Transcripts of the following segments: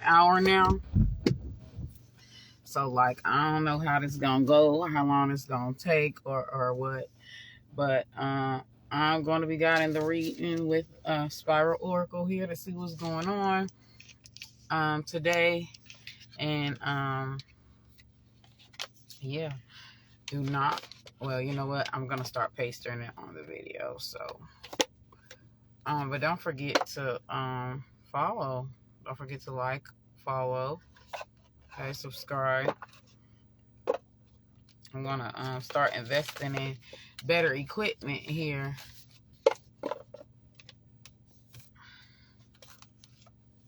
hour now. So like I don't know how this is gonna go, how long it's gonna take, or what. But I'm gonna be guiding the reading with Spiral Oracle here to see what's going on today. And yeah, do not. Well, you know what? I'm gonna start pasting it on the video. So but don't forget to follow. Don't forget to like, follow, okay, subscribe. I'm gonna start investing in better equipment here.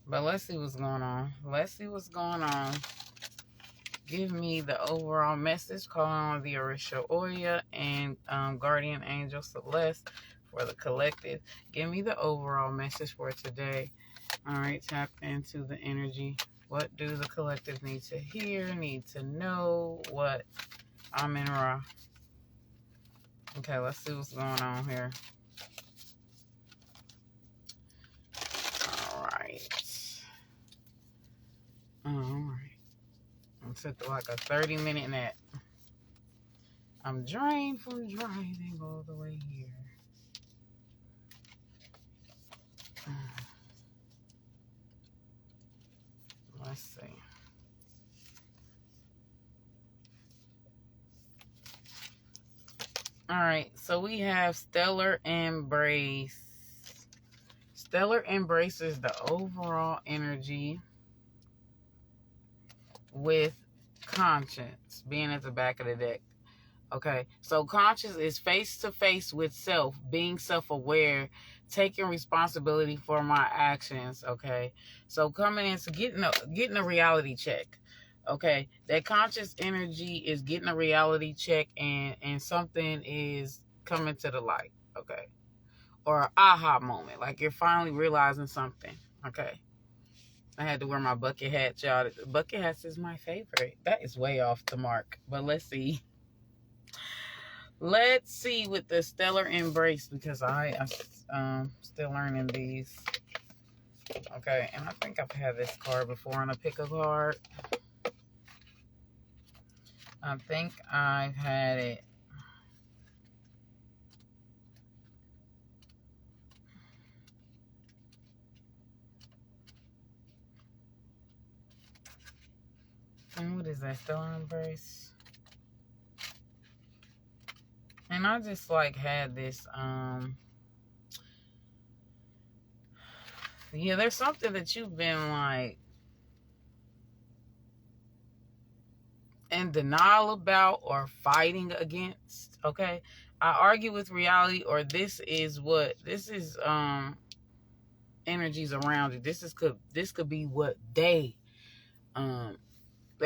But let's see what's going on. Let's see what's going on. Give me the overall message. Calling on the Orisha Oya and Guardian Angel Celeste for the collective. Give me the overall message for today. All right, tap into the energy. What do the collective need to hear, need to know? What? I'm in Ra. Okay, let's see what's going on here. All right. All right. I took like a 30-minute nap. I'm drained from driving all the way here. Let's see. All right, so we have Stellar Embrace. Stellar Embrace is the overall energy with Conscience being at the back of the deck. Okay, so Conscience is face to face with self, being self-aware, taking responsibility for my actions. Okay, so coming into getting a reality check. Okay, that conscious energy is getting a reality check, and something is coming to the light. Okay, or an aha moment, like you're finally realizing something. Okay, I had to wear my bucket hat, y'all. Bucket hats is my favorite. That is way off the mark, but let's see. Let's see with the Stellar Embrace, because I'm still learning these. Okay, and I think I've had this card before on a pick a card. I think I've had it. And what is that? Stellar Embrace? And I just like had this, yeah, there's something that you've been like in denial about or fighting against. Okay, I argue with reality, or this is energies around you. This could be what they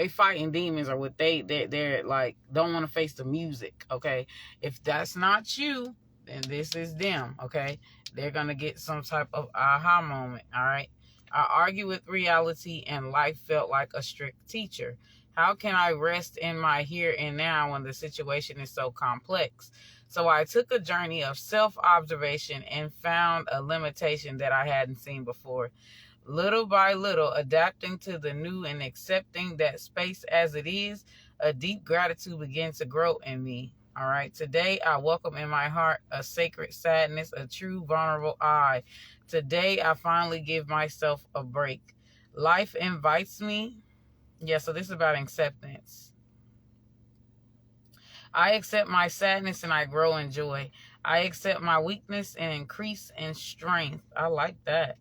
fighting demons, or what they're like don't want to face the music. Okay, if that's not you, then this is them. Okay, they're gonna get some type of aha moment. All right, I argue with reality, and life felt like a strict teacher. How can I rest in my here and now when the situation is so complex? So I took a journey of self-observation and found a limitation that I hadn't seen before. Little by little, adapting to the new and accepting that space as it is, a deep gratitude begins to grow in me. All right. Today, I welcome in my heart a sacred sadness, a true vulnerable eye. Today, I finally give myself a break. Life invites me. Yeah, so this is about acceptance. I accept my sadness and I grow in joy. I accept my weakness and increase in strength. I like that.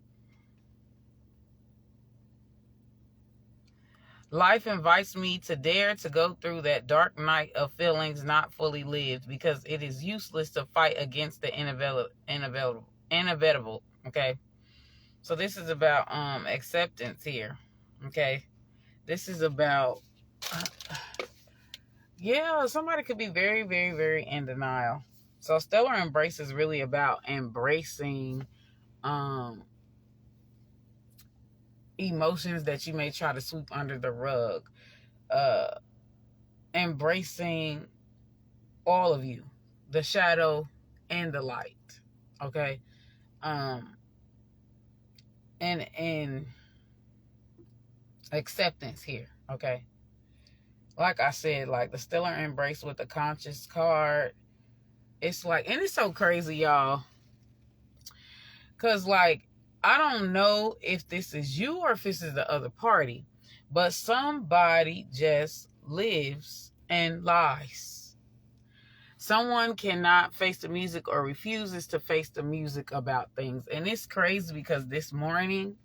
Life invites me to dare to go through that dark night of feelings not fully lived, because it is useless to fight against the inevitable. Okay, so this is about acceptance here. Okay, this is about yeah, somebody could be very, very, very in denial. So Stellar Embrace is really about embracing emotions that you may try to sweep under the rug. Embracing all of you, the shadow and the light. Okay, and acceptance here, okay? Like I said, like the stellar embrace with the conscious card. It's like, and it's so crazy, y'all. Because, like, I don't know if this is you or if this is the other party, but somebody just lives and lies. Someone cannot face the music or refuses to face the music about things. And it's crazy because this morning,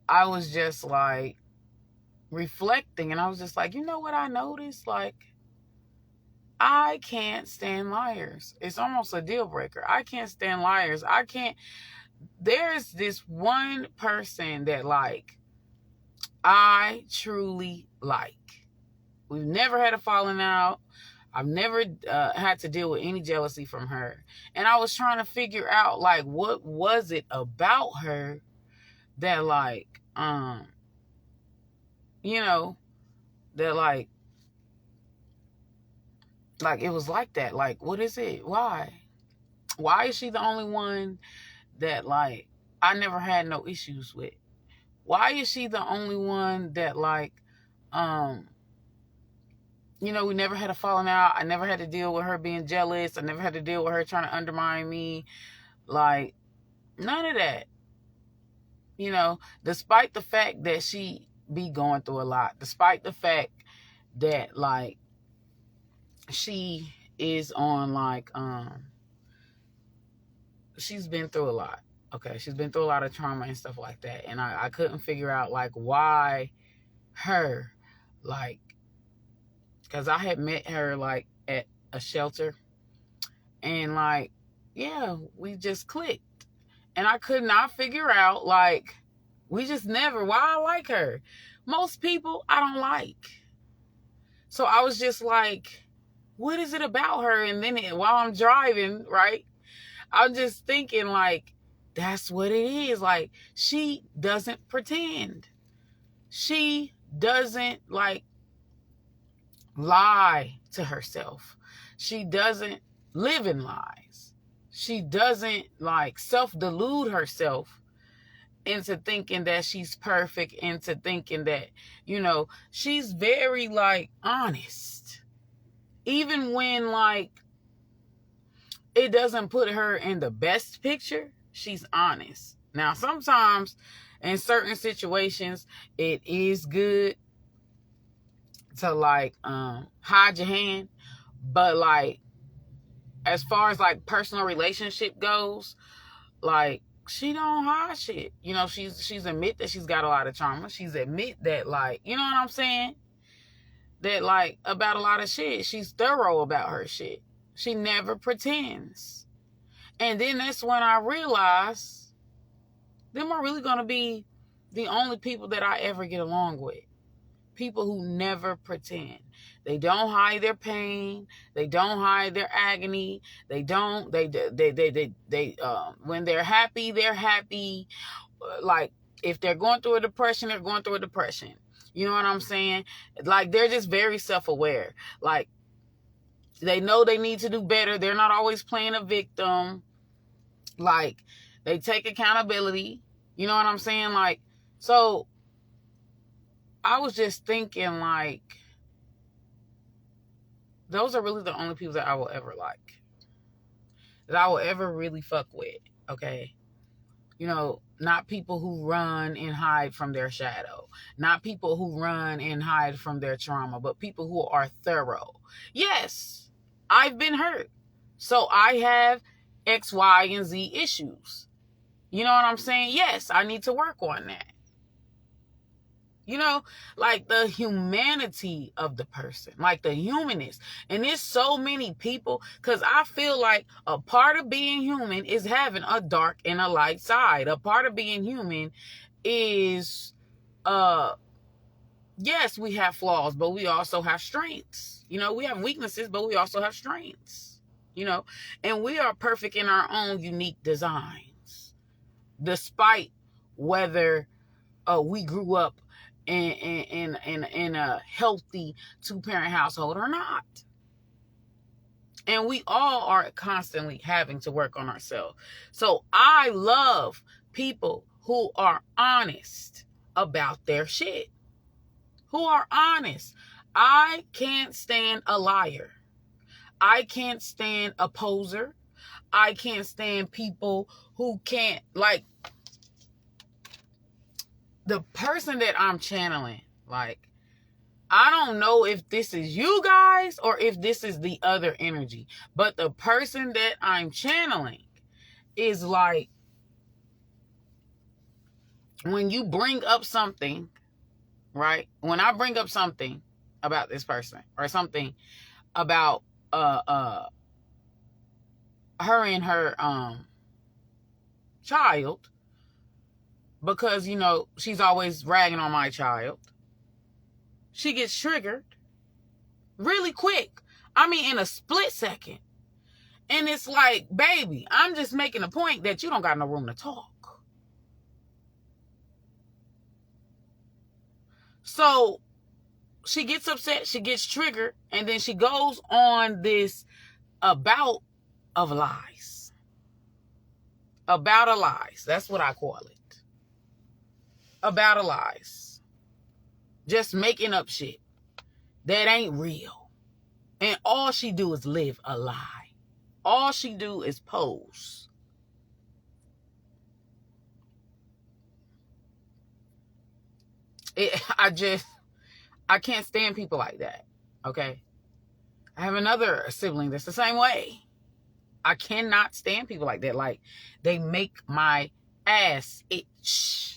I was just like reflecting and I was just like, you know what I noticed? Like, I can't stand liars. It's almost a deal breaker. I can't stand liars. There's this one person that, like, I truly like. We've never had a falling out. I've never had to deal with any jealousy from her. And I was trying to figure out, like, what was it about her that, like, you know, that, like it was like that. Like, what is it? Why is she the only one that, like, I never had no issues with? Why is she the only one that, like, you know, we never had a falling out. I never had to deal with her being jealous. I never had to deal with her trying to undermine me. Like, none of that. You know, despite the fact that she be going through a lot, despite the fact that, like, she is on, like, she's been through a lot. Okay, she's been through a lot of trauma and stuff like that. And I couldn't figure out, like, why her, like, because I had met her, like, at a shelter. And, like, yeah, we just clicked. And I could not figure out, like, we just never, why I like her. Most people I don't like. So I was just like, what is it about her? And then while I'm driving, right, I'm just thinking, like, that's what it is. Like, she doesn't pretend. She doesn't, like, lie to herself. She doesn't live in lies. She doesn't, like, self-delude herself into thinking that she's perfect, into thinking that, you know, she's very, like, honest. Even when, like, it doesn't put her in the best picture, she's honest. Now, sometimes in certain situations, it is good to, like, hide your hand. But, like, as far as, like, personal relationship goes, like, she don't hide shit. You know, she's admit that she's got a lot of trauma. She's admit that, like, you know what I'm saying? That, like, about a lot of shit. She's thorough about her shit. She never pretends. And then that's when I realized, them are really going to be the only people that I ever get along with. People who never pretend. They don't hide their pain. They don't hide their agony. They don't, when they're happy, they're happy. Like, if they're going through a depression, they're going through a depression. You know what I'm saying? Like, they're just very self-aware. Like, they know they need to do better. They're not always playing a victim. Like, they take accountability. You know what I'm saying? Like, so I was just thinking, like, those are really the only people that I will ever like. That I will ever really fuck with. Okay? You know, not people who run and hide from their shadow. Not people who run and hide from their trauma. But people who are thorough. Yes, I've been hurt. So I have X, Y, and Z issues. You know what I'm saying? Yes, I need to work on that. You know, like, the humanity of the person, like the humanness. And there's so many people, because I feel like a part of being human is having a dark and a light side. A part of being human is, yes, we have flaws, but we also have strengths. You know, we have weaknesses, but we also have strengths. You know, and we are perfect in our own unique designs, despite whether we grew up in a healthy 2-parent household or not. And we all are constantly having to work on ourselves. So I love people who are honest. about their shit, who are honest. I can't stand a liar. I can't stand a poser. I can't stand people who can't, like, the person that I'm channeling, like, I don't know if this is you guys or if this is the other energy, but the person that I'm channeling is like, when you bring up something, right? When I bring up something about this person or something about her and her child, because, you know, she's always ragging on my child, she gets triggered really quick. I mean, in a split second. And it's like, baby, I'm just making a point that you don't got no room to talk. So she gets upset, she gets triggered, and then she goes on this about of lies. About a lies. That's what I call it. About a lies. Just making up shit that ain't real. And all she do is live a lie. All she do is pose. I can't stand people like that. Okay? I have another sibling that's the same way. I cannot stand people like that. Like, they make my ass itch.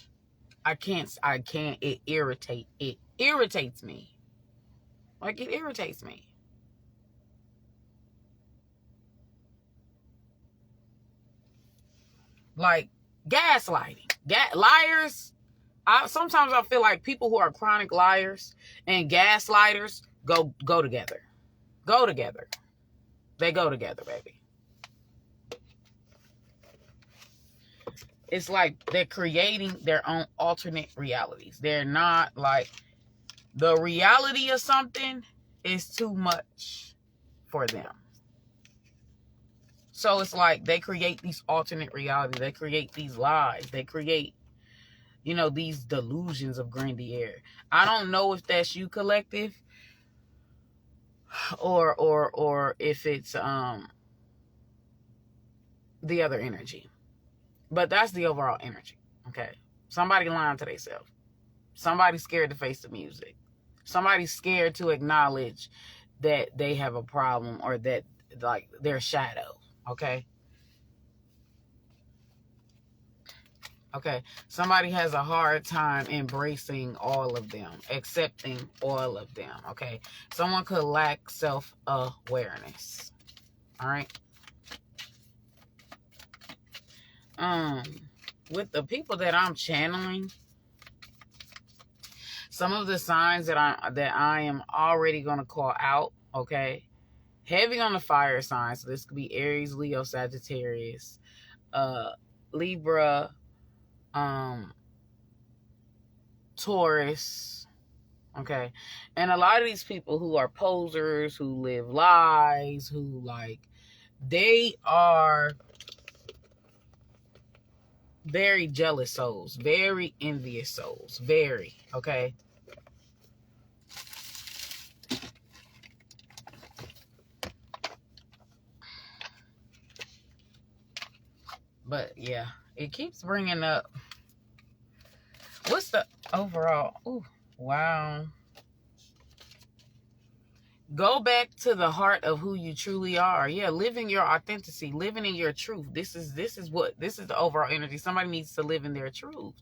I can't, it irritates me. Like, it irritates me. Like, gaslighting. Liars. Sometimes I feel like people who are chronic liars and gaslighters go together. Go together. They go together, baby. It's like they're creating their own alternate realities. They're not like, the reality of something is too much for them. So it's like they create these alternate realities. They create these lies. They create, you know, these delusions of grandeur. I don't know if that's you, collective, or if it's the other energy. But that's the overall energy. Okay. Somebody lying to themselves. Somebody's scared to face the music. Somebody's scared to acknowledge that they have a problem or that, like, their shadow. Okay. Okay. Somebody has a hard time embracing all of them, accepting all of them. Okay. Someone could lack self-awareness. All right. With the people that I'm channeling, some of the signs that I am already going to call out, okay? Heavy on the fire signs. So this could be Aries, Leo, Sagittarius, Libra, Taurus, okay? And a lot of these people who are posers, who live lies, who, like, they are very jealous souls, very envious souls, very, okay? But yeah, it keeps bringing up, what's the overall, ooh, wow. Go back to the heart of who you truly are. Yeah, living your authenticity, living in your truth. This is the overall energy. Somebody needs to live in their truth.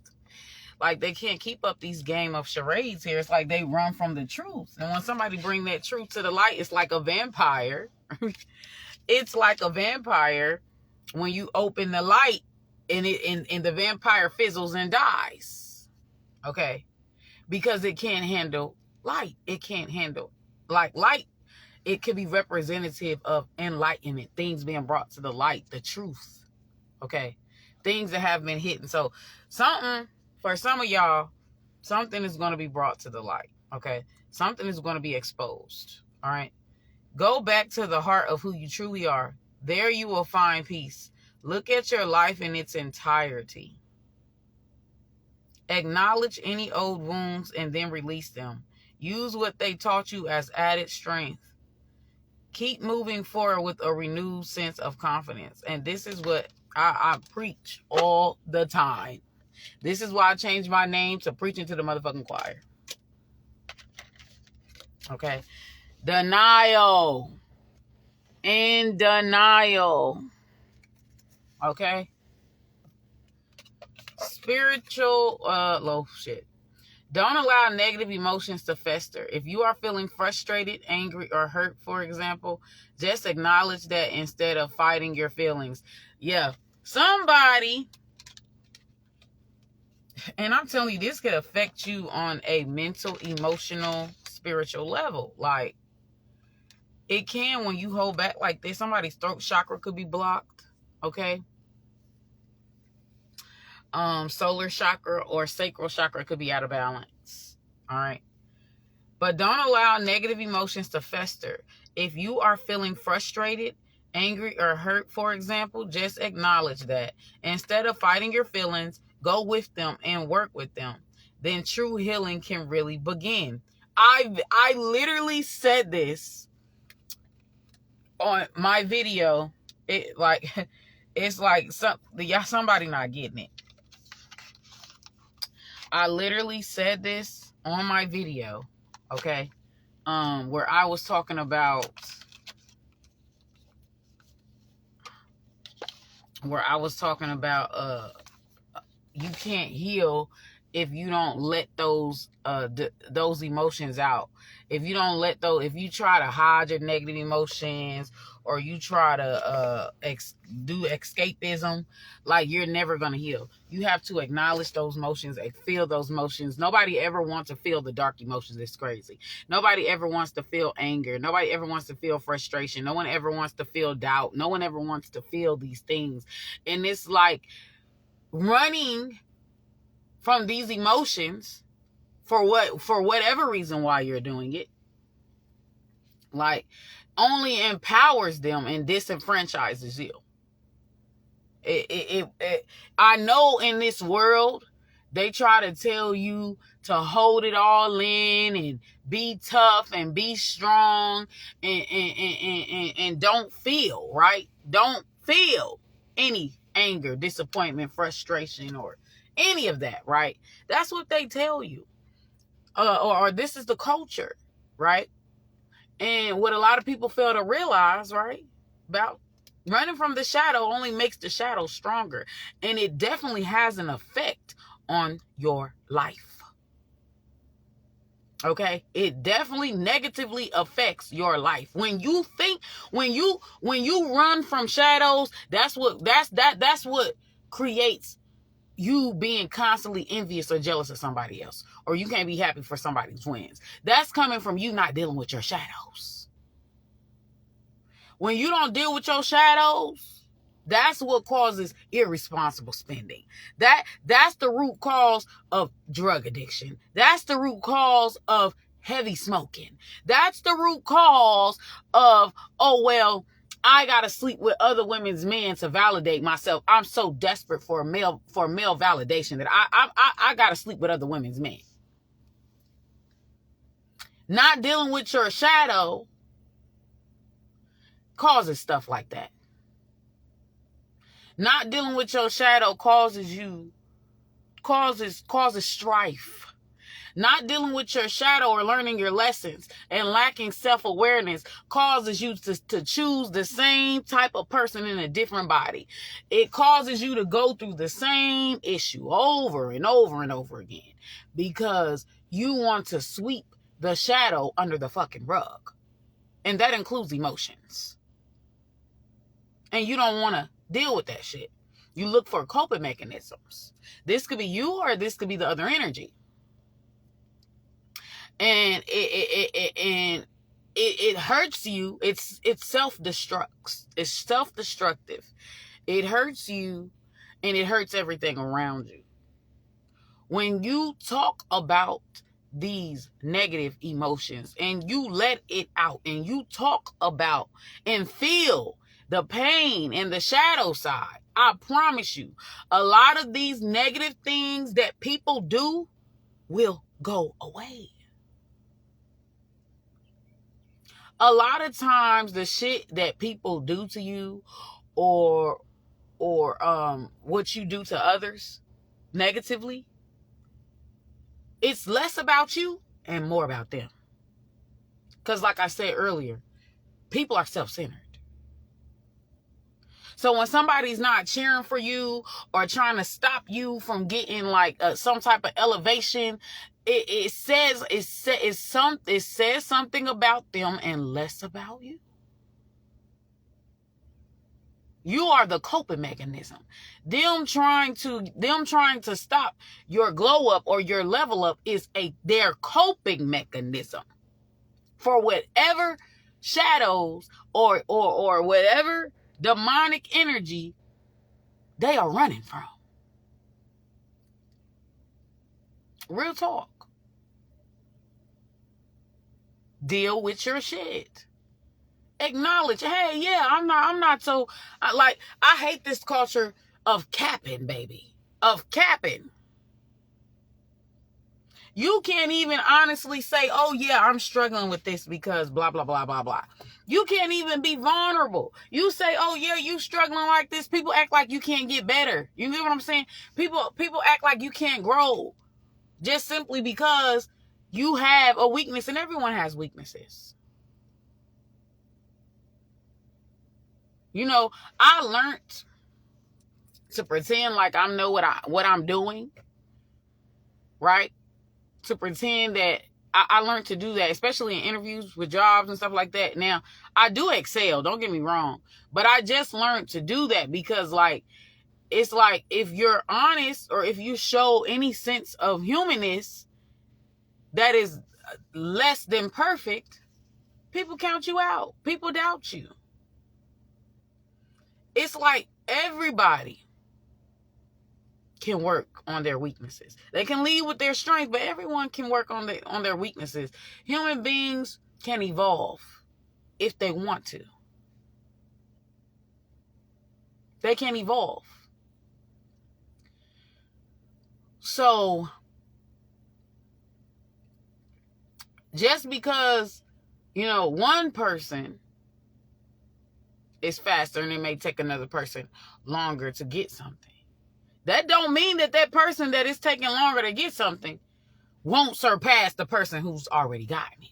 Like, they can't keep up these game of charades here. It's like they run from the truth. And when somebody bring that truth to the light, it's like a vampire. It's like a vampire when you open the light and the vampire fizzles and dies. Okay? Because it can't handle light. It can't handle, like, light. It could be representative of enlightenment, things being brought to the light, the truth. Okay? Things that have been hidden. So something, for some of y'all, something is going to be brought to the light. Okay? Something is going to be exposed. All right? Go back to the heart of who you truly are. There you will find peace. Look at your life in its entirety. Acknowledge any old wounds and then release them. Use what they taught you as added strength. Keep moving forward with a renewed sense of confidence. And this is what I preach all the time. This is why I changed my name to Preaching to the Motherfucking Choir. Okay. Denial. In denial. Okay. Spiritual, low shit. Don't allow negative emotions to fester. If you are feeling frustrated, angry, or hurt, for example, just acknowledge that instead of fighting your feelings. Yeah. Somebody, and I'm telling you, this could affect you on a mental, emotional, spiritual level. Like, it can when you hold back like this. Somebody's throat chakra could be blocked. Okay. Solar chakra or sacral chakra could be out of balance. All right. But don't allow negative emotions to fester. If you are feeling frustrated, angry, or hurt, for example, just acknowledge that. Instead of fighting your feelings, go with them and work with them. Then true healing can really begin. I literally said this on my video. It's like somebody not getting it. I literally said this on my video, okay? Where I was talking about you can't heal if you don't let those emotions out. If you try to hide your negative emotions, or you try to do escapism, like, you're never going to heal. You have to acknowledge those emotions and feel those emotions. Nobody ever wants to feel the dark emotions. It's crazy. Nobody ever wants to feel anger. Nobody ever wants to feel frustration. No one ever wants to feel doubt. No one ever wants to feel these things. And it's like running from these emotions for whatever reason why you're doing it, like, only empowers them and disenfranchises you. I know in this world they try to tell you to hold it all in and be tough and be strong and don't feel, right? Don't feel any anger, disappointment, frustration, or any of that, right? That's what they tell you. Or this is the culture, right? And what a lot of people fail to realize, right, about running from the shadow only makes the shadow stronger. And it definitely has an effect on your life. Okay? It definitely negatively affects your life. When you run from shadows, that's what creates you being constantly envious or jealous of somebody else, or you can't be happy for somebody's wins. That's coming from you not dealing with your shadows. When you don't deal with your shadows, that's what causes irresponsible spending. That's the root cause of drug addiction. That's the root cause of heavy smoking. That's the root cause of, oh, well, I gotta sleep with other women's men to validate myself. I'm so desperate for male validation that I gotta sleep with other women's men. Not dealing with your shadow causes stuff like that. Not dealing with your shadow causes strife. Not dealing with your shadow or learning your lessons and lacking self-awareness causes you to choose the same type of person in a different body. It causes you to go through the same issue over and over and over again because you want to sweep the shadow under the fucking rug. And that includes emotions. And you don't want to deal with that shit. You look for coping mechanisms. This could be you or this could be the other energy. And it hurts you. It's self-destructs. It's self-destructive. It hurts you and it hurts everything around you. When you talk about these negative emotions and you let it out and you talk about and feel the pain and the shadow side, I promise you, a lot of these negative things that people do will go away. A lot of times the shit that people do to you or what you do to others negatively, it's less about you and more about them. Because like I said earlier, people are self-centered. So when somebody's not cheering for you or trying to stop you from getting like some type of elevation, it says something about them and less about you. You are the coping mechanism. Them trying to stop your glow up or your level up is their coping mechanism for whatever shadows or whatever demonic energy they are running from. Real talk. Deal with your shit. Acknowledge, hey, yeah, I'm not so, I hate this culture of capping, baby. Of capping. You can't even honestly say, oh yeah, I'm struggling with this because blah, blah, blah, blah, blah. You can't even be vulnerable. You say, oh yeah, you struggling like this. People act like you can't get better. You get what I'm saying? People act like you can't grow just simply because you have a weakness, and everyone has weaknesses. You know, I learned to pretend like I know what I'm doing, right? To pretend that I learned to do that, especially in interviews with jobs and stuff like that. Now, I do excel, don't get me wrong, but I just learned to do that because like, it's like if you're honest or if you show any sense of humanness that is less than perfect, people count you out. People doubt you. It's like everybody can work on their weaknesses. They can lead with their strength, but everyone can work on their weaknesses. Human beings can evolve if they want to. They can evolve. So just because, you know, one person is faster and it may take another person longer to get something, that don't mean that person that is taking longer to get something won't surpass the person who's already gotten it.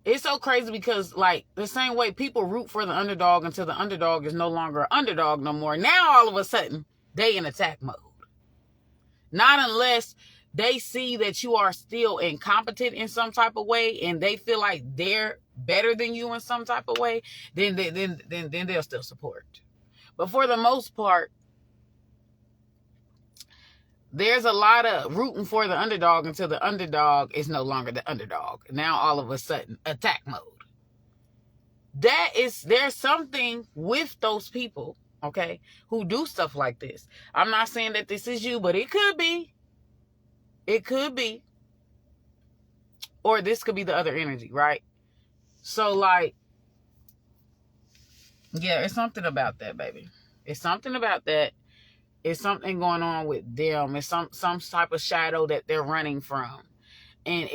It's so crazy because like the same way people root for the underdog until the underdog is no longer an underdog no more. Now all of a sudden they in attack mode. Not unless they see that you are still incompetent in some type of way and they feel like they're better than you in some type of way, then they'll still support. But for the most part, there's a lot of rooting for the underdog until the underdog is no longer the underdog. Now all of a sudden, attack mode. There's something with those people, okay, who do stuff like this. I'm not saying that this is you, but it could be. It could be. Or this could be the other energy, right? So like, yeah, it's something about that, baby. It's something about that. It's something going on with them. It's some type of shadow that they're running from. And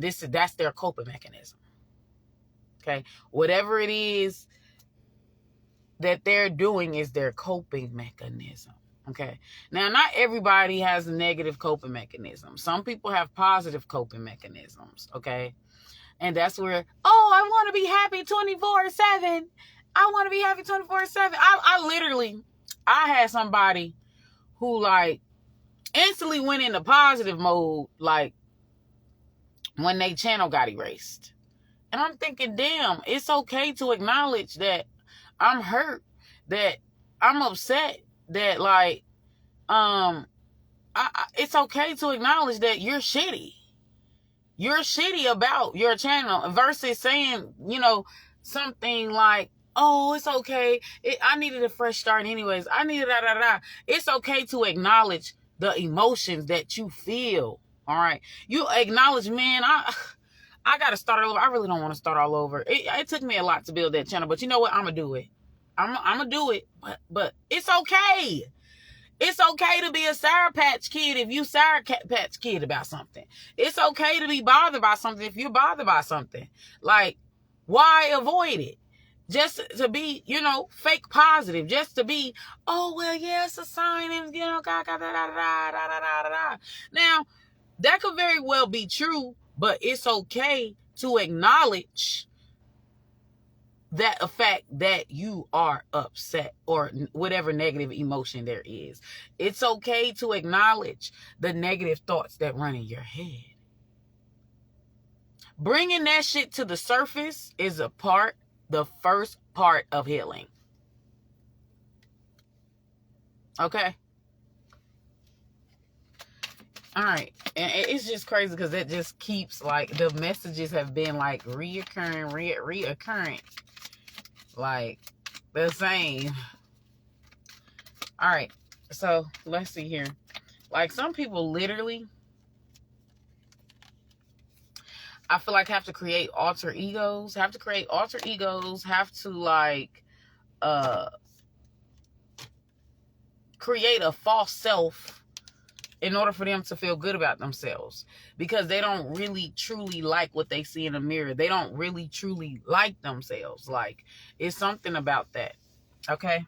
that's their coping mechanism. Okay? Whatever it is that they're doing is their coping mechanism. Okay? Now, not everybody has a negative coping mechanism. Some people have positive coping mechanisms. Okay? And that's where, oh, I want to be happy 24/7. I want to be happy 24/7. I had somebody who like instantly went into positive mode like when they channel got erased. And I'm thinking, damn, it's okay to acknowledge that I'm hurt, that I'm upset, that like it's okay to acknowledge that you're shitty. You're shitty about your channel versus saying, you know, something like, oh, it's okay. I needed a fresh start anyways. I needed da. It's okay to acknowledge the emotions that you feel. All right. You acknowledge, man, I got to start all over. I really don't want to start all over. It took me a lot to build that channel, but you know what? I'm going to do it. I'm going to do it, but it's okay. It's okay to be a Sour Patch Kid if you Sour Patch Kid about something. It's okay to be bothered by something if you're bothered by something. Like, why avoid it? Just to be, fake positive. Just to be, oh, well, yeah, it's a sign. And, Now, that could very well be true, but it's okay to acknowledge that fact that you are upset or whatever negative emotion there is. It's okay to acknowledge the negative thoughts that run in your head. Bringing that shit to the surface is the first part of healing. Okay? All right. And it's just crazy because it just keeps, like, the messages have been, like, reoccurring. Like, the same. All right. So, let's see here. Like, some people literally, I feel like have to create alter egos. Have to, like, create a false self in order for them to feel good about themselves, because they don't really truly like what they see in the mirror. They don't really truly like themselves. Like, it's something about that. Okay?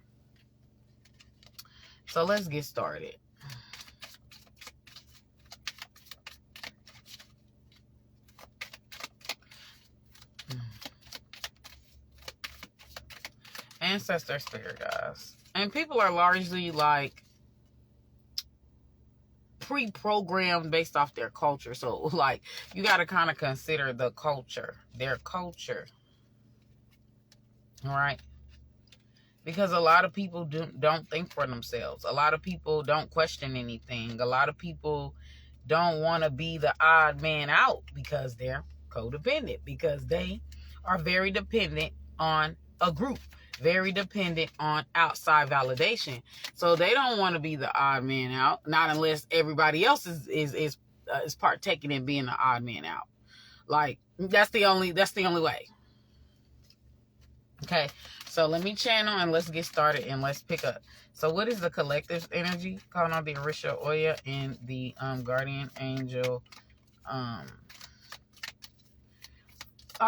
So let's get started. Ancestor spirit guys. And people are largely, like, pre-programmed based off their culture. So, like, you got to kind of consider their culture. All right? Because a lot of people don't think for themselves. A lot of people don't question anything. A lot of people don't want to be the odd man out because they're codependent. Because they are very dependent on a group. Very dependent on outside validation. So they don't want to be the odd man out. Not unless everybody else is partaking in being the odd man out. Like, that's the only way. Okay. So let me channel and let's get started and let's pick up. So what is the collective energy? Calling on the Orisha Oya and the guardian angel. All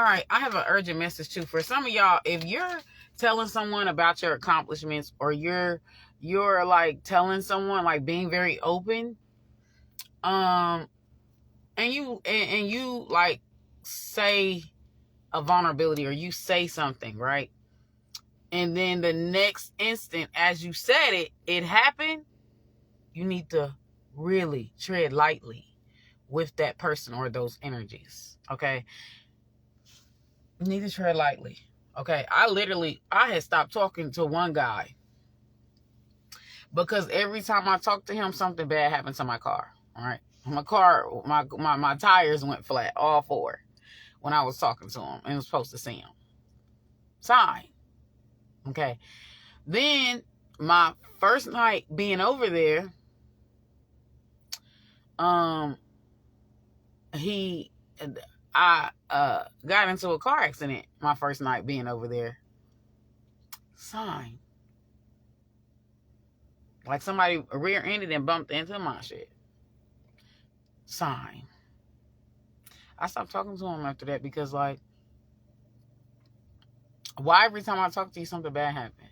right, I have an urgent message too for some of y'all. If you're telling someone about your accomplishments, or you're like telling someone, like, being very open, and you like say a vulnerability, or you say something, right? And then the next instant, as you said it happened, you need to really tread lightly with that person or those energies, okay? You need to tread lightly, okay? I had stopped talking to one guy because every time I talked to him, something bad happened to my car, all right? My tires went flat, all four, when I was talking to him and was supposed to see him. Sign. Okay. Then my first night being over there, I got into a car accident my first night being over there. Sign. Like somebody rear-ended and bumped into my shit. Sign. I stopped talking to him after that because, like, why every time I talk to you, something bad happens?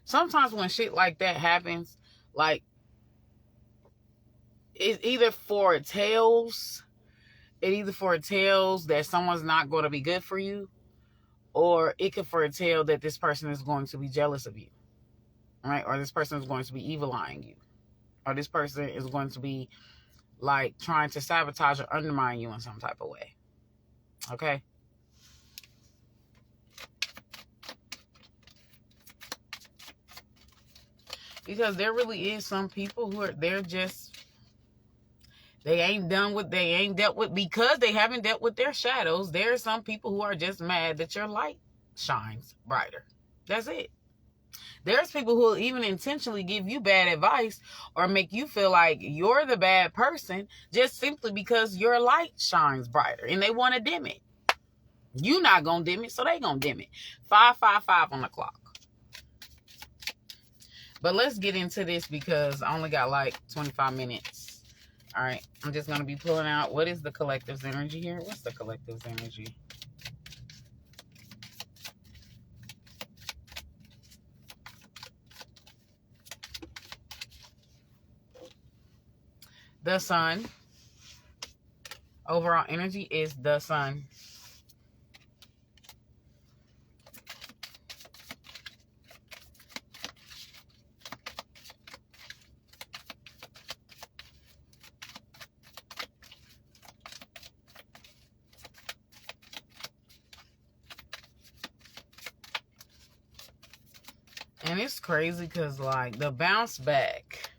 Sometimes when shit like that happens, like, it either foretells that someone's not going to be good for you, or it could foretell that this person is going to be jealous of you, right? Or this person is going to be evil-eyeing you, or this person is going to be, like, trying to sabotage or undermine you in some type of way. Okay? Because there really is some people who are, they ain't dealt with, because they haven't dealt with their shadows. There are some people who are just mad that your light shines brighter. That's it. There's people who will even intentionally give you bad advice or make you feel like you're the bad person just simply because your light shines brighter and they want to dim it. You not going to dim it, so they going to dim it. 555 on the clock. But let's get into this because I only got like 25 minutes. All right. I'm just going to be pulling out. What is the collective's energy here? What's the collective's energy? The sun. Overall energy is the sun. And it's crazy because, like, the bounce back.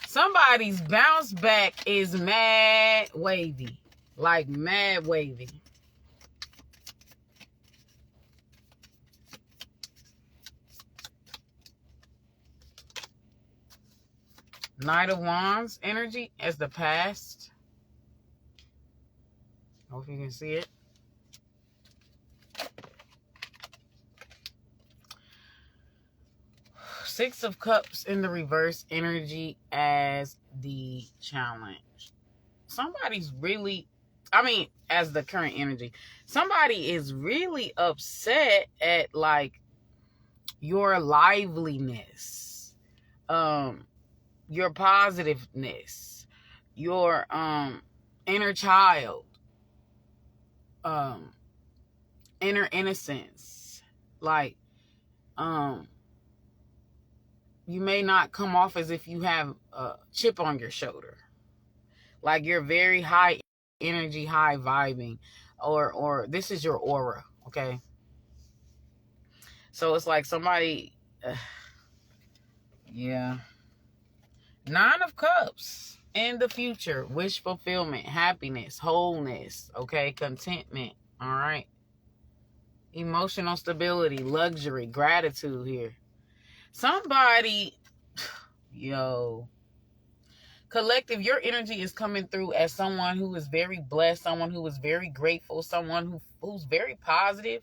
Somebody's bounce back is mad wavy. Like, mad wavy. Knight of Wands energy as the past. Hope you can see it. Six of Cups in the reverse energy as the challenge. Somebody's really, as the current energy, somebody is really upset at, like, your liveliness, your positiveness, your inner child, inner innocence. Like, you may not come off as if you have a chip on your shoulder. Like, you're very high energy, high vibing, or this is your aura, okay? So it's like somebody, yeah. 9 of Cups in the future, wish fulfillment, happiness, wholeness, okay? Contentment, all right? Emotional stability, luxury, gratitude here. Somebody, yo, collective, your energy is coming through as someone who is very blessed, someone who is very grateful, someone who's very positive,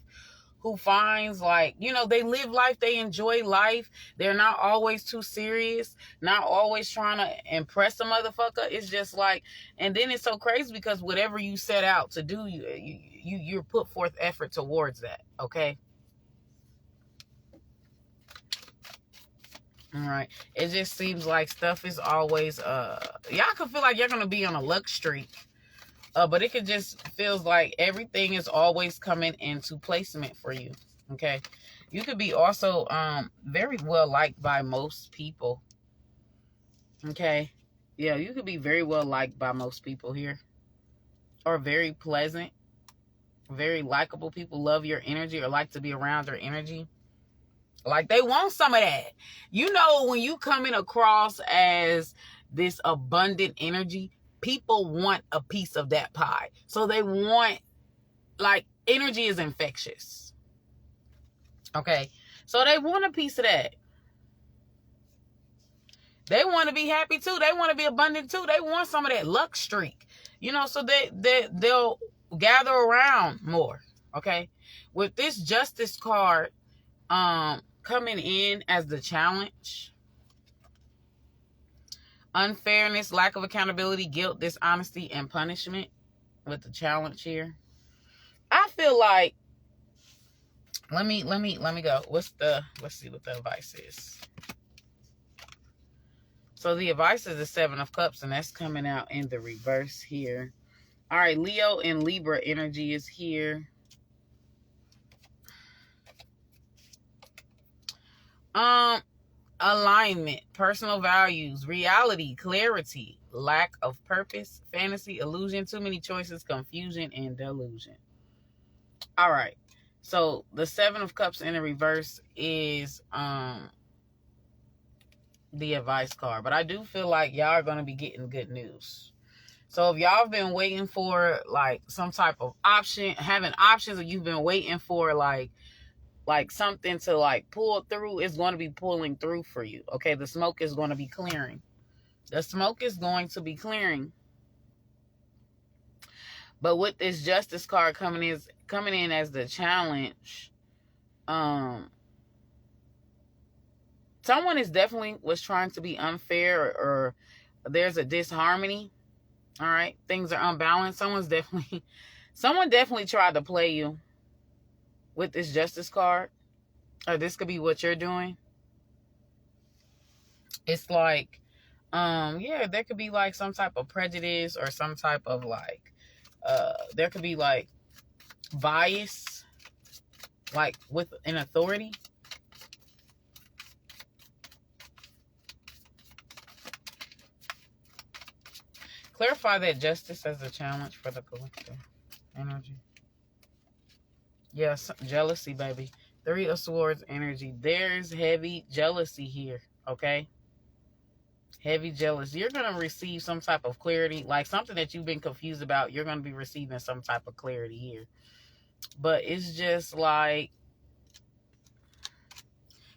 who finds, like, you know, they live life, they enjoy life. They're not always too serious, not always trying to impress a motherfucker. It's just like, and then it's so crazy because whatever you set out to do, you put forth effort towards that, okay? All right. It just seems like stuff is always, y'all can feel like you're going to be on a luck streak. But it could just feels like everything is always coming into placement for you. Okay. You could be also, very well liked by most people. Okay. Yeah. You could be very well liked by most people here. Or very pleasant, very likable. People love your energy or like to be around your energy. Like, they want some of that. You know, when you coming across as this abundant energy, people want a piece of that pie. So they want, like, energy is infectious. Okay. So they want a piece of that. They want to be happy too. They want to be abundant too. They want some of that luck streak. You know, so they'll gather around more. Okay. With this Justice card, coming in as the challenge, unfairness, lack of accountability, guilt, dishonesty, and punishment with the challenge here. I feel like, let me go. Let's see what the advice is. So the advice is the 7 of Cups, and that's coming out in the reverse here. All right, Leo and Libra energy is here. Alignment, personal values, reality, clarity, lack of purpose, fantasy, illusion, too many choices, confusion, and delusion. All right. So the 7 of Cups in the reverse is the advice card. But I do feel like y'all are going to be getting good news. So if y'all have been waiting for, like, some type of option, having options, or you've been waiting for, like like something to like pull through, is going to be pulling through for you. Okay, the smoke is going to be clearing. The smoke is going to be clearing. But with this Justice card coming in as the challenge, someone is definitely was trying to be unfair, or there's a disharmony. All right, things are unbalanced. Someone definitely tried to play you with this Justice card, or this could be what you're doing. It's like, yeah, there could be like some type of prejudice, or some type of like, there could be like bias, like with an authority. Clarify that Justice as a challenge for the collective energy. Yes, jealousy, baby. 3 of Swords energy. There's heavy jealousy here, okay? Heavy jealousy. You're going to receive some type of clarity, like something that you've been confused about. You're going to be receiving some type of clarity here. But it's just like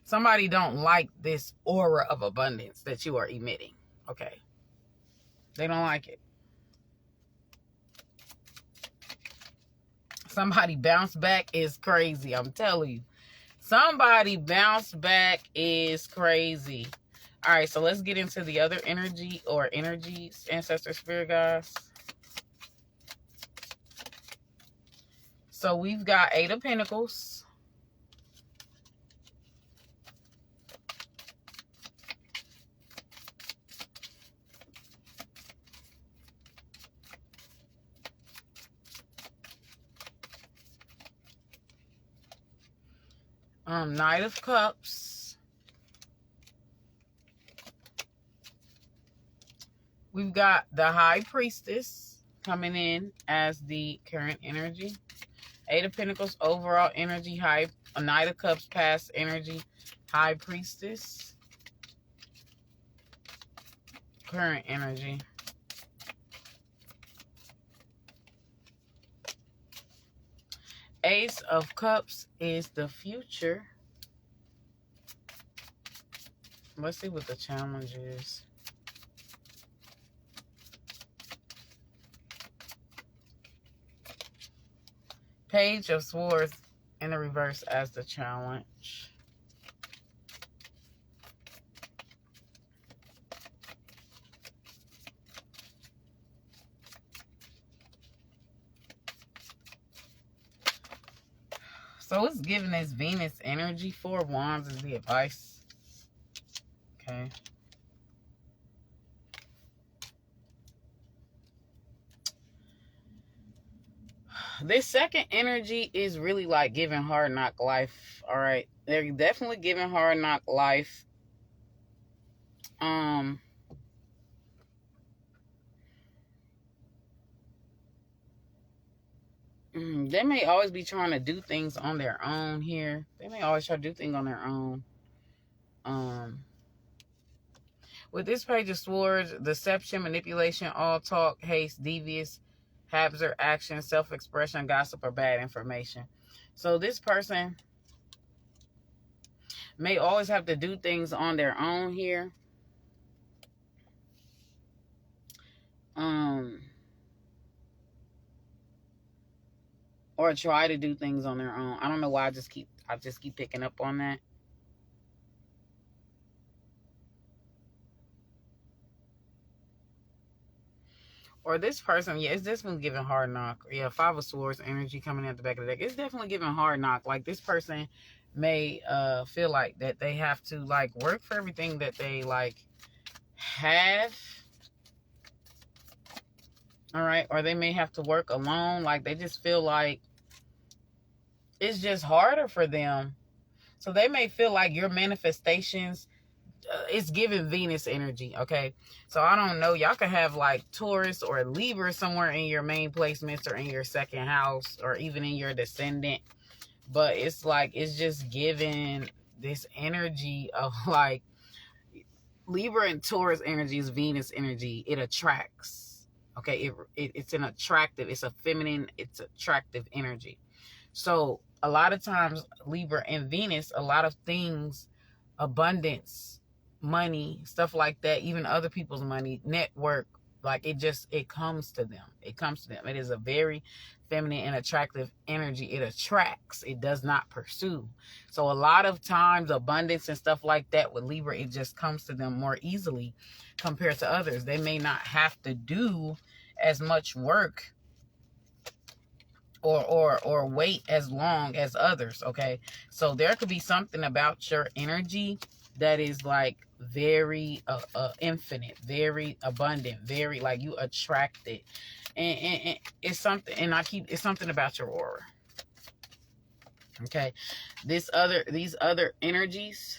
somebody don't like this aura of abundance that you are emitting, okay? They don't like it. Somebody bounce back is crazy. I'm telling you. Somebody bounce back is crazy. All right, so let's get into the other energy or energies, ancestor spirit guys. So we've got 8 of Pentacles. Knight of Cups. We've got the High Priestess coming in as the current energy. 8 of Pentacles, overall energy. Knight of Cups, past energy. High Priestess, current energy. Ace of Cups is the future. Let's see what the challenge is. Page of Swords in the reverse as the challenge. So it's giving this Venus energy. 4 of Wands is the advice. Okay. This second energy is really like giving hard knock life. All right. They're definitely giving hard knock life. They may always be trying to do things on their own here. They may always try to do things on their own. With this Page of Swords, deception, manipulation, all talk, haste, devious, haphazard action, self-expression, gossip, or bad information. So this person may always have to do things on their own here. Or try to do things on their own. I don't know why I just keep picking up on that. Or this person, yeah, it's definitely giving hard knock. Yeah, 5 of Swords energy coming at the back of the deck. It's definitely giving hard knock. Like this person may feel like that they have to like work for everything that they like have. All right, or they may have to work alone. Like they just feel like it's just harder for them. So they may feel like your manifestations, it's giving Venus energy, okay? So I don't know. Y'all could have like Taurus or Libra somewhere in your main placements or in your second house or even in your descendant. But it's like, it's just giving this energy of like Libra and Taurus energy is Venus energy. It attracts, okay? It's an attractive, it's a feminine, it's attractive energy. So a lot of times Libra and Venus, a lot of things, abundance, money, stuff like that, even other people's money, network, like it comes to them. It comes to them. It is a very feminine and attractive energy. It attracts. It does not pursue. So a lot of times abundance and stuff like that with Libra, it just comes to them more easily compared to others. They may not have to do as much work or wait as long as others. Okay, so there could be something about your energy that is like very infinite, very abundant, very like you attract it, and it's something. And it's something about your aura. Okay, these other energies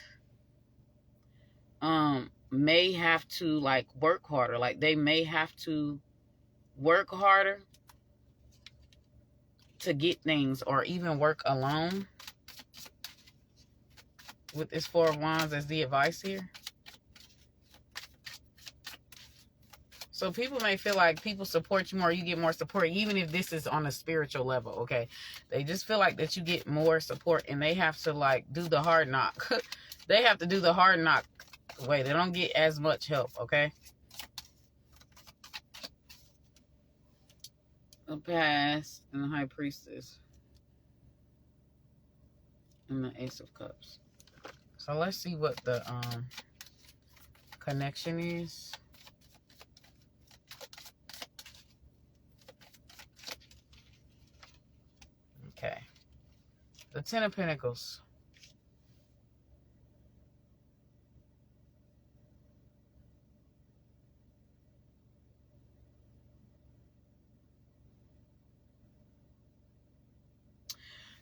may have to like work harder. Like they may have to work harder to get things, or even work alone. With this Four of Wands as the advice here. So people may feel like people support you more, you get more support, even if this is on a spiritual level, okay? They just feel like that you get more support, and they have to like do the hard knock. They have to do the hard knock way. They don't get as much help, okay? The Past and the High Priestess and the Ace of Cups. So let's see what the connection is. Okay. The Ten of Pentacles.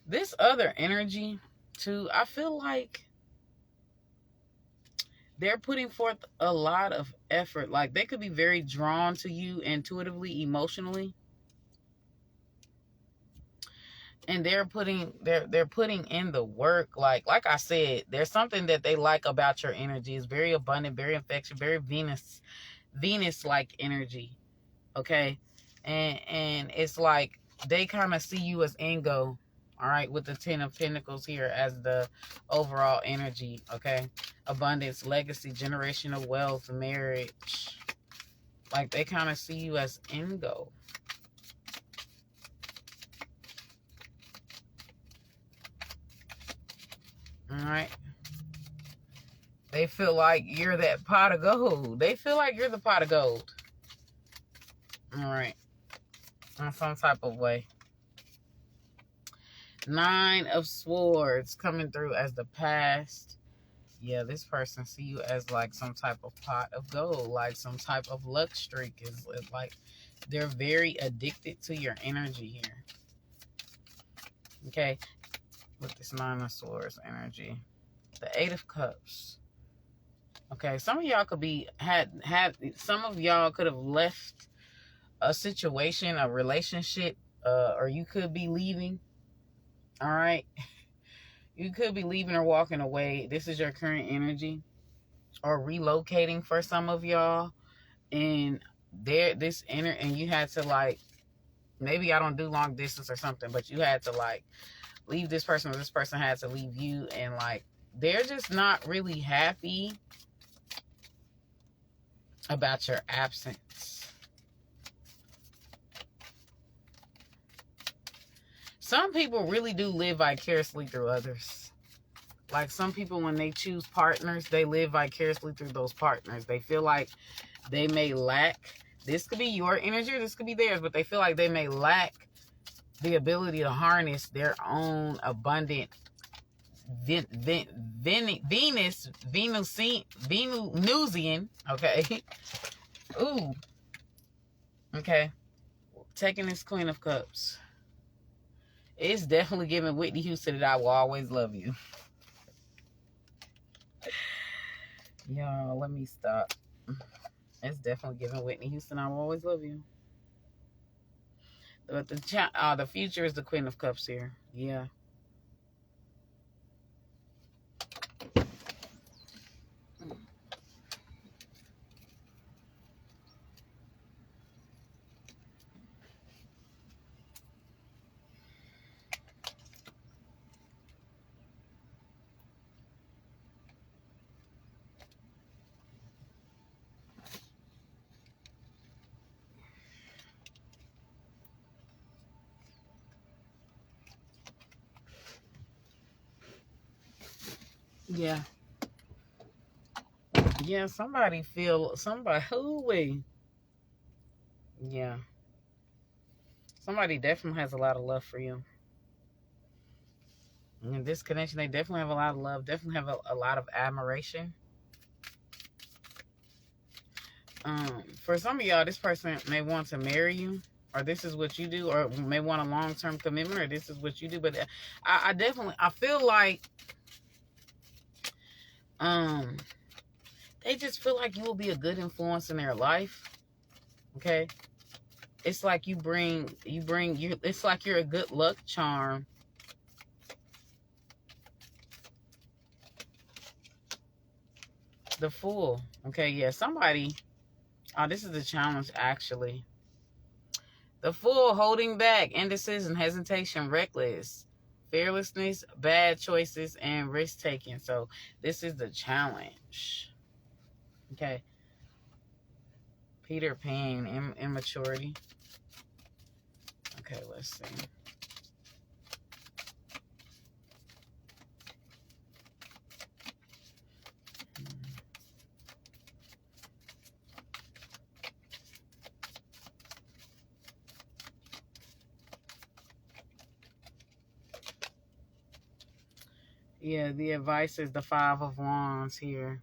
This other energy, too, I feel like they're putting forth a lot of effort. Like they could be very drawn to you intuitively, emotionally. And they're putting in the work. Like I said, there's something that they like about your energy. It's very abundant, very infectious, very Venus like energy. Okay? And it's like they kind of see you as Ingo. All right, with the Ten of Pentacles here as the overall energy, okay? Abundance, legacy, generational wealth, marriage. Like, they kind of see you as Ingo. All right? They feel like you're that pot of gold. They feel like you're the pot of gold. All right? In some type of way. Nine of Swords coming through as the past. Yeah, this person see you as like some type of pot of gold, like some type of luck streak. Is like they're very addicted to your energy here. Okay, with this Nine of Swords energy, the Eight of Cups. Okay, some of y'all could be some of y'all could have left a situation, a relationship, or you could be leaving. All right. You could be leaving or walking away. This is your current energy. Or relocating for some of y'all. And and you had to like, maybe I don't do long distance or something, but you had to like leave this person, or this person had to leave you, and like they're just not really happy about your absence. Some people really do live vicariously through others. Like some people, when they choose partners, they live vicariously through those partners. They feel like they may lack. This could be your energy, or this could be theirs, but they feel like they may lack the ability to harness their own abundant Venusian, okay? Ooh. Okay. Taking this Queen of Cups. It's definitely giving Whitney Houston that I will always love you. Y'all, let me stop. It's definitely giving Whitney Houston I will always love you. But the future is the Queen of Cups here. Yeah. Yeah. Yeah, somebody, hoo-wee. Yeah. Somebody definitely has a lot of love for you. In this connection, they definitely have a lot of love, definitely have a lot of admiration. For some of y'all, this person may want to marry you, or this is what you do, or may want a long-term commitment, or this is what you do. But I definitely, I feel like, they just feel like you will be a good influence in their life. Okay. It's like it's like you're a good luck charm. The Fool. Okay, yeah, somebody, oh, this is the challenge, actually. The Fool, holding back, indecision, hesitation, reckless, fearlessness, bad choices, and risk-taking. So this is the challenge. Okay. Peter Pan, immaturity. Okay, let's see. Yeah, the advice is the Five of Wands here.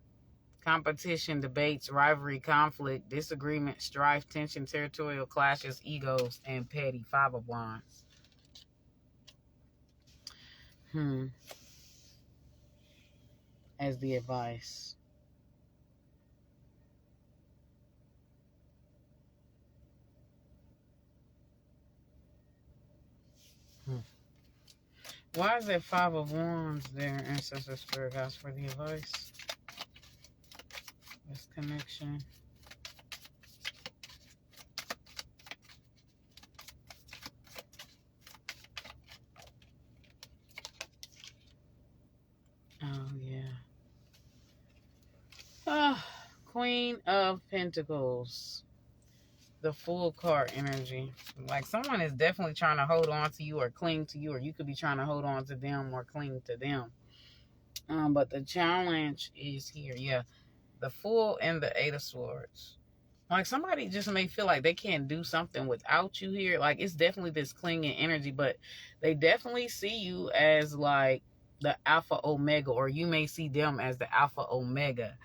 Competition, debates, rivalry, conflict, disagreement, strife, tension, territorial clashes, egos, and petty. Five of Wands. As the advice. Why is that Five of Wands there, Ancestor Spirit Guides, for the advice? This connection. Oh, yeah. Queen of Pentacles. The Fool card energy. Like someone is definitely trying to hold on to you or cling to you, or you could be trying to hold on to them or cling to them. But the challenge is here. Yeah. The Fool and the Eight of Swords. Like somebody just may feel like they can't do something without you here. Like it's definitely this clinging energy, but they definitely see you as like the Alpha Omega, or you may see them as the Alpha Omega.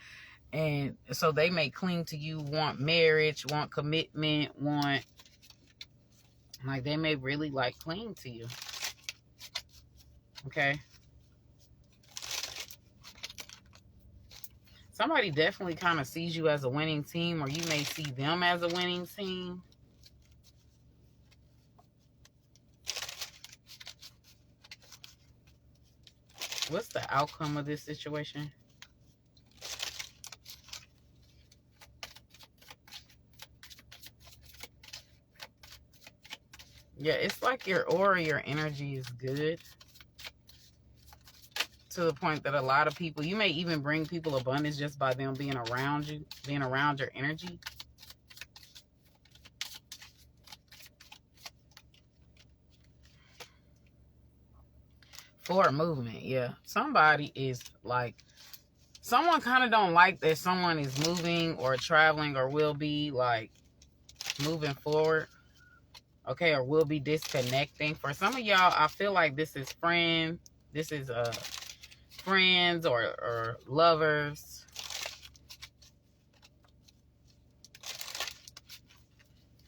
And so they may cling to you, want marriage, want commitment, like they may really like cling to you. Okay. Somebody definitely kind of sees you as a winning team, or you may see them as a winning team. What's the outcome of this situation? Yeah, it's like your aura, your energy is good. To the point that a lot of people, you may even bring people abundance just by them being around you, being around your energy. Forward movement, yeah. Somebody is like, someone kind of don't like that someone is moving or traveling or will be like moving forward. Okay, or will be disconnecting. For some of y'all, I feel like this is friends or lovers.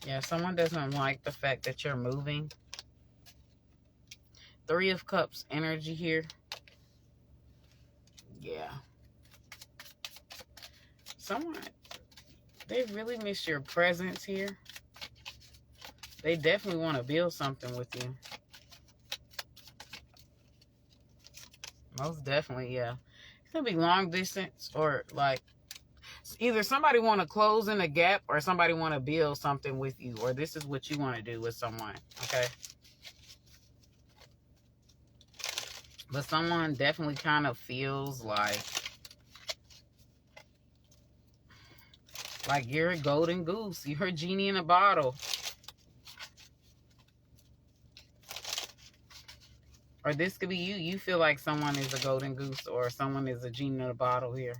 Yeah, someone doesn't like the fact that you're moving. Three of Cups energy here. Yeah. Someone, they really miss your presence here. They definitely want to build something with you. Most definitely, yeah. It could be long distance, or like either somebody want to close in a gap or somebody want to build something with you, or this is what you want to do with someone. Okay. But someone definitely kind of feels like you're a golden goose. You're a genie in a bottle. Or this could be you. You feel like someone is a golden goose or someone is a genie in a bottle here.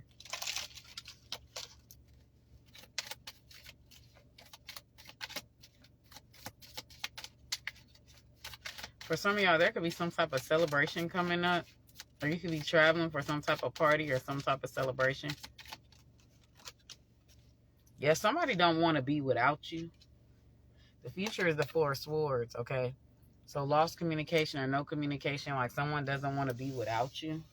For some of y'all, there could be some type of celebration coming up. Or you could be traveling for some type of party or some type of celebration. Yeah, somebody don't want to be without you. The future is the Four of Swords, okay? So lost communication or no communication, like someone doesn't want to be without you.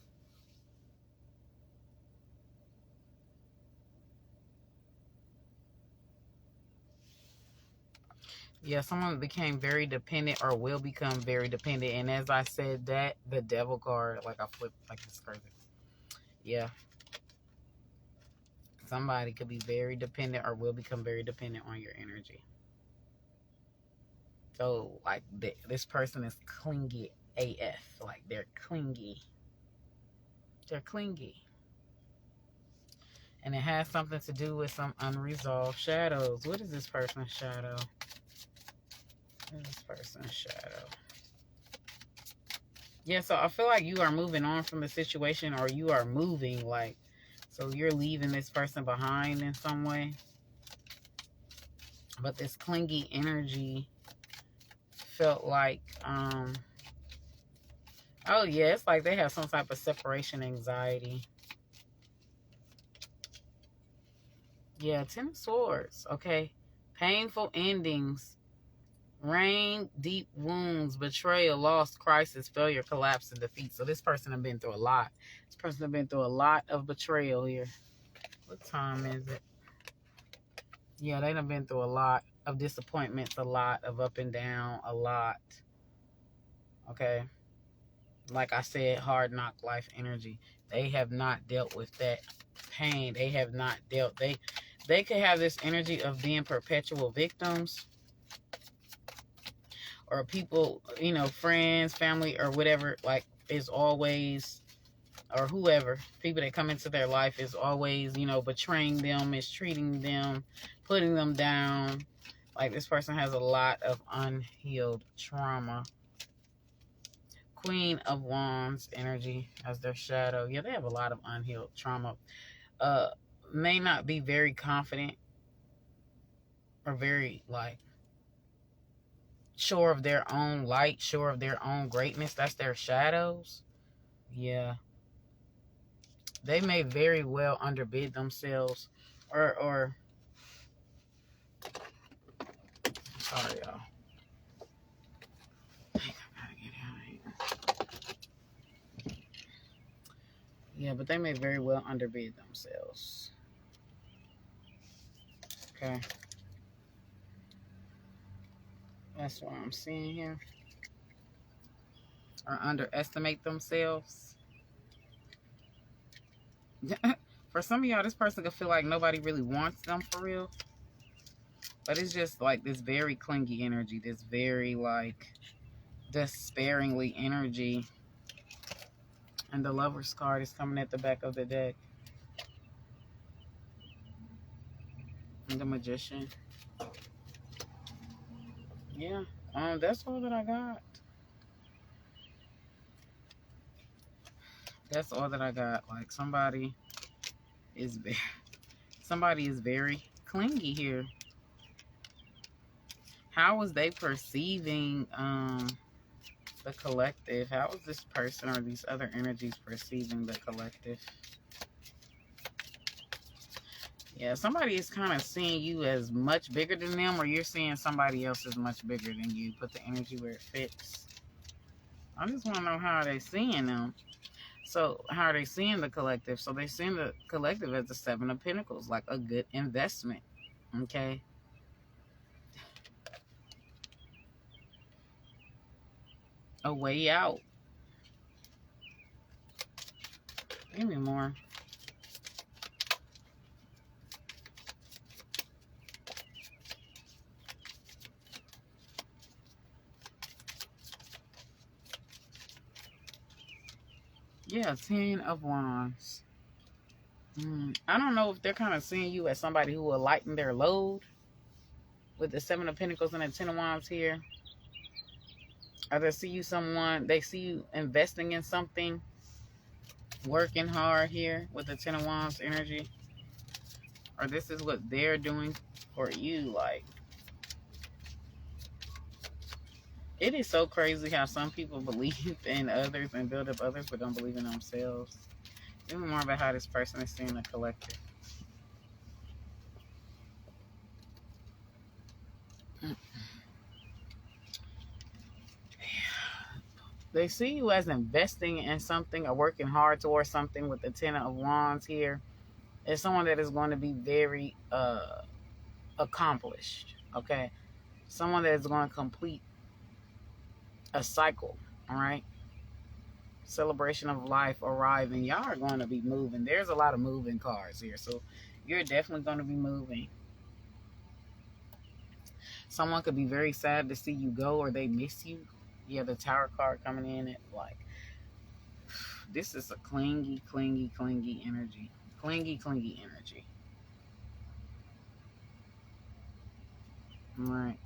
Yeah, someone became very dependent or will become very dependent. And as I said that, the devil card, like I flipped, like it's crazy. Yeah. Somebody could be very dependent or will become very dependent on your energy. So, like, this person is clingy AF. Like, they're clingy. They're clingy. And it has something to do with some unresolved shadows. What is this person's shadow? What is this person's shadow? Yeah, so I feel like you are moving on from the situation, or you are moving, like, so you're leaving this person behind in some way. But this clingy energy felt like, oh yeah, it's like they have some type of separation anxiety. Yeah, Ten of Swords, okay. Painful endings, rain, deep wounds, betrayal, loss, crisis, failure, collapse, and defeat. So this person has been through a lot. This person has been through a lot of betrayal here. What time is it? Yeah, they done been through a lot of disappointments, a lot of up and down, a lot. Okay. Like I said, hard knock life energy. They have not dealt with that pain. They have not dealt. They could have this energy of being perpetual victims, or people, you know, friends, family, or whatever, like, is always, or whoever, people that come into their life is always, you know, betraying them, mistreating them, putting them down. Like, this person has a lot of unhealed trauma. Queen of Wands energy as their shadow. Yeah, they have a lot of unhealed trauma. May not be very confident or very, like, sure of their own light, sure of their own greatness. That's their shadows. Yeah. They may very well underbid themselves, or sorry, y'all. I gotta get out of here. Yeah, but they may very well underbid themselves. Okay. That's what I'm seeing here. Or underestimate themselves. For some of y'all, this person could feel like nobody really wants them for real. But it's just like this very clingy energy, this very, like, despairingly energy. And the Lover's card is coming at the back of the deck. And the Magician. Yeah, that's all that I got. That's all that I got. Like, somebody is very clingy here. How was they perceiving the collective? How is this person or these other energies perceiving the collective? Yeah, somebody is kind of seeing you as much bigger than them, or you're seeing somebody else as much bigger than you. Put the energy where it fits. I just want to know how they're seeing them. So how are they seeing the collective? So they're seeing the collective as the Seven of Pentacles, like a good investment. Okay. A way out. Give me more. Yeah, Ten of Wands. I don't know if they're kind of seeing you as somebody who will lighten their load with the Seven of Pentacles and the Ten of Wands here. Or they see you they see you investing in something, working hard here with the Ten of Wands energy. Or this is what they're doing for you. Like, it is so crazy how some people believe in others and build up others, but don't believe in themselves. Tell me more about how this person is seeing the collective. They see you as investing in something or working hard towards something with the Ten of Wands here. It's someone that is going to be very accomplished, okay? Someone that is going to complete a cycle, all right? Celebration of life arriving. Y'all are going to be moving. There's a lot of moving cards here, so you're definitely going to be moving. Someone could be very sad to see you go, or they miss you. Yeah, the Tower card coming in at like, this is a clingy, clingy, clingy energy. Clingy, clingy energy. All right.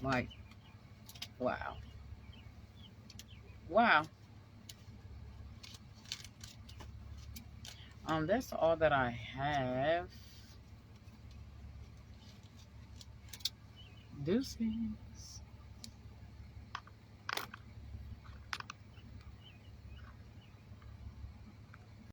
Like, wow. Wow. That's all that I have. Deuces.